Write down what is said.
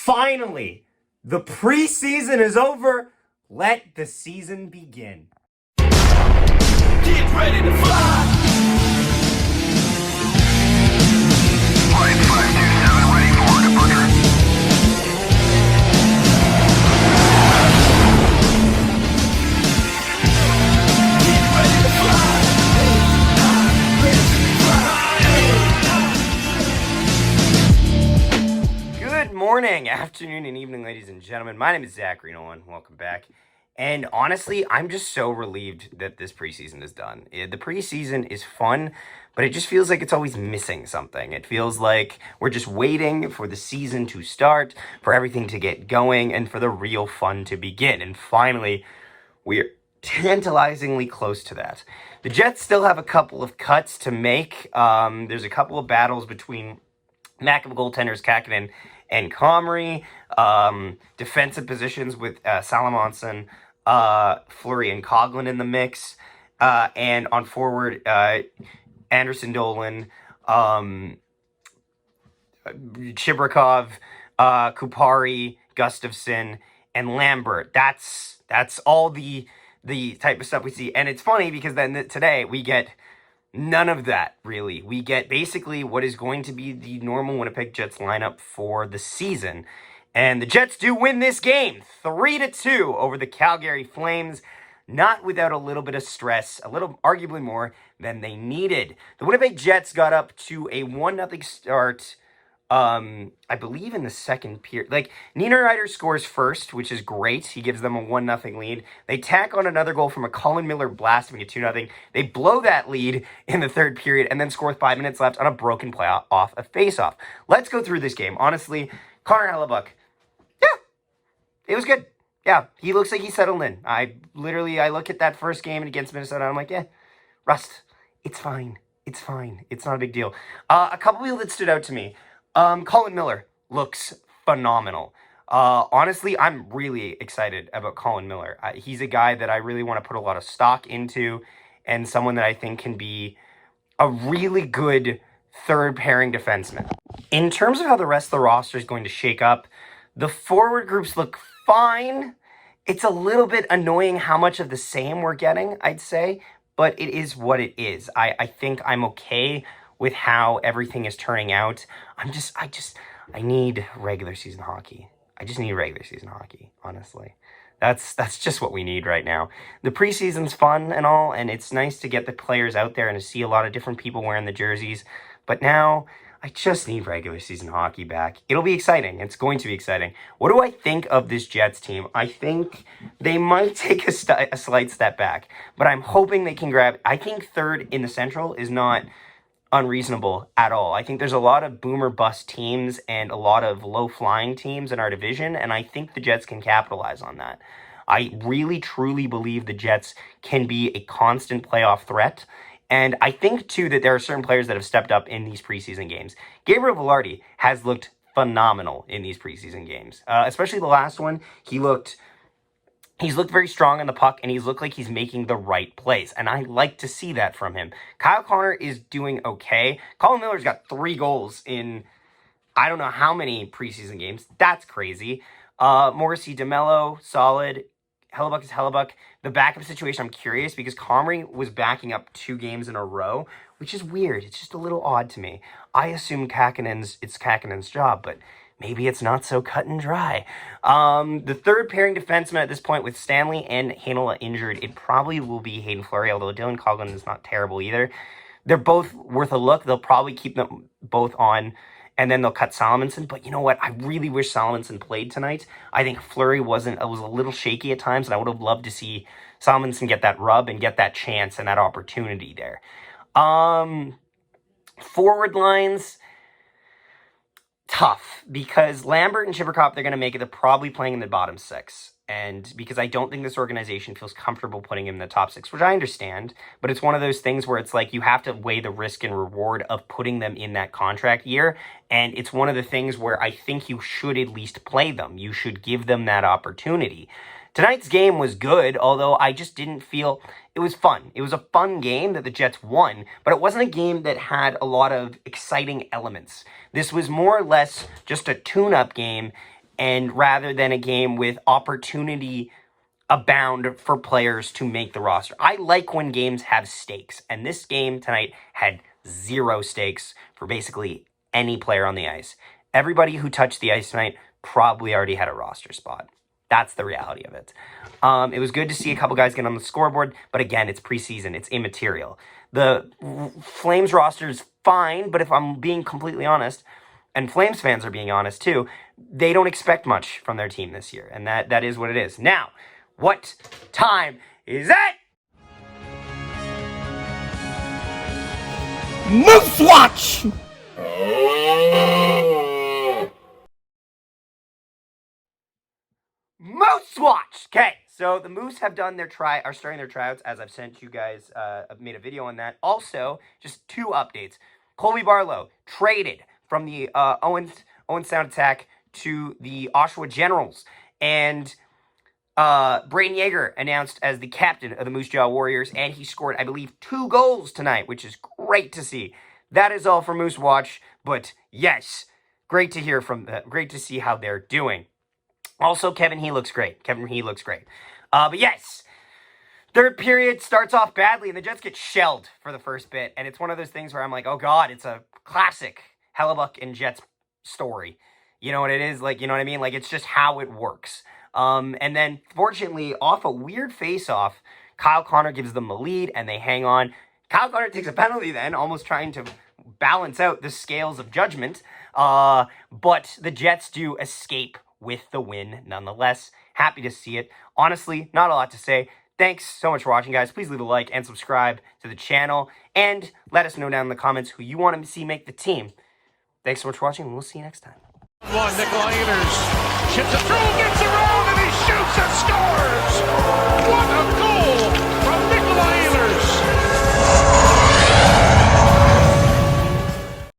Finally, the preseason is over. Let the season begin. Get ready to fly. Flight 527 ready for departure. Get ready to fly. Good morning, afternoon, and evening, ladies and gentlemen. My name is Zachary Nolan. Welcome back. And honestly, I'm just so relieved that this preseason is done. The preseason is fun, but it just feels like it's always missing something. It feels like we're just waiting for the season to start, for everything to get going, and for the real fun to begin. And finally, we're tantalizingly close to that. The Jets still have a couple of cuts to make. There's a couple of battles between backup goaltenders Kakinen and Comrie, defensive positions with Salamonson, Fleury and Coughlin in the mix, and on forward, Anderson Dolan, Chibrikov, Kupari, Gustafsson, and Lambert. That's all the type of stuff we see. And it's funny because then today we get none of that, really. We get basically what is going to be the normal Winnipeg Jets lineup for the season. And the Jets do win this game 3-2 over the Calgary Flames, not without a little bit of stress, a little arguably more than they needed. The Winnipeg Jets got up to a 1-0 start, I believe in the second period. Like, Niederreiter scores first, which is great. He gives them a 1-0 lead. They tack on another goal from a Colin Miller blast to make it 2-0. They blow that lead in the third period and then score with 5 minutes left on a broken play off a face-off. Let's go through this game. Honestly, Connor Hellebuyck, yeah, it was good. Yeah, he looks like he settled in. I look at that first game against Minnesota, and I'm like, yeah, Rust, it's fine. It's fine. It's not a big deal. A couple people that stood out to me. Colin Miller looks phenomenal. Honestly, I'm really excited about Colin Miller. He's a guy that I really want to put a lot of stock into and someone that I think can be a really good third pairing defenseman. In terms of how the rest of the roster is going to shake up, the forward groups look fine. It's a little bit annoying how much of the same we're getting, I'd say, but it is what it is. I think I'm okay with how everything is turning out. I need regular season hockey. I just need regular season hockey, honestly. That's just what we need right now. The preseason's fun and all, and it's nice to get the players out there and to see a lot of different people wearing the jerseys. But now, I just need regular season hockey back. It'll be exciting. It's going to be exciting. What do I think of this Jets team? I think they might take a slight step back, but I'm hoping they can grab... I think third in the Central is not unreasonable at all. I think there's a lot of boomer bust teams and a lot of low-flying teams in our division, and I think the Jets can capitalize on that. I really, truly believe the Jets can be a constant playoff threat, and I think, too, that there are certain players that have stepped up in these preseason games. Gabriel Velarde has looked phenomenal in these preseason games, especially the last one. He's looked very strong on the puck, and he's looked like he's making the right plays, and I like to see that from him. Kyle Connor is doing okay. Colin Miller's got 3 goals in I don't know how many preseason games. That's crazy. Morrissey, DeMello, solid. Hellebuyck is Hellebuyck. The backup situation, I'm curious, because Comrie was backing up 2 games in a row, which is weird. It's just a little odd to me. I assume it's Kakinen's job, but maybe it's not so cut and dry. The third pairing defenseman at this point with Stanley and Heinola injured, it probably will be Hayden Fleury, although Dylan Coughlin is not terrible either. They're both worth a look. They'll probably keep them both on, and then they'll cut Salamonson. But you know what? I really wish Salamonson played tonight. I think Fleury was a little shaky at times, and I would have loved to see Salamonson get that rub and get that chance and that opportunity there. Forward lines... tough, because Lambert and Chibrikov, they're going to make it. They're probably playing in the bottom 6. And because I don't think this organization feels comfortable putting him in the top 6, which I understand, but it's one of those things where it's like you have to weigh the risk and reward of putting them in that contract year. And it's one of the things where I think you should at least play them. You should give them that opportunity. Tonight's game was good, although I just didn't feel... It was fun. It was a fun game that the Jets won, but it wasn't a game that had a lot of exciting elements. This was more or less just a tune-up game and rather than a game with opportunity abound for players to make the roster. I like when games have stakes, and this game tonight had 0 stakes for basically any player on the ice. Everybody who touched the ice tonight probably already had a roster spot. That's the reality of it. It was good to see a couple guys get on the scoreboard, but again, it's preseason. It's immaterial. The Flames roster is fine, but if I'm being completely honest, and Flames fans are being honest too, they don't expect much from their team this year, and that is what it is. Now, what time is it? Moose Watch! Moose Watch! Okay, so the Moose have done are starting their tryouts, as I've sent you guys, I've made a video on that. Also, just 2 updates. Colby Barlow traded from the Owen Sound Attack to the Oshawa Generals, and Braden Yeager announced as the captain of the Moose Jaw Warriors, and he scored, I believe, 2 goals tonight, which is great to see. That is all for Moose Watch, but yes, great to hear from them. Great to see how they're doing. Also, Kevin He looks great. But yes, third period starts off badly, and the Jets get shelled for the first bit, and it's one of those things where I'm like, oh god, it's a classic Hellebuck and Jets story. You know what it is? Like, you know what I mean? Like, it's just how it works. And then, fortunately, off a weird face-off, Kyle Connor gives them the lead, and they hang on. Kyle Connor takes a penalty then, almost trying to balance out the scales of judgment. But the Jets do escape with the win nonetheless. Happy to see it. Honestly, not a lot to say. Thanks so much for watching, guys. Please leave a like and subscribe to the channel. And let us know down in the comments who you want to see make the team. Thanks so much for watching, and we'll see you next time. One, Nikolai Anders chips it through, gets it right.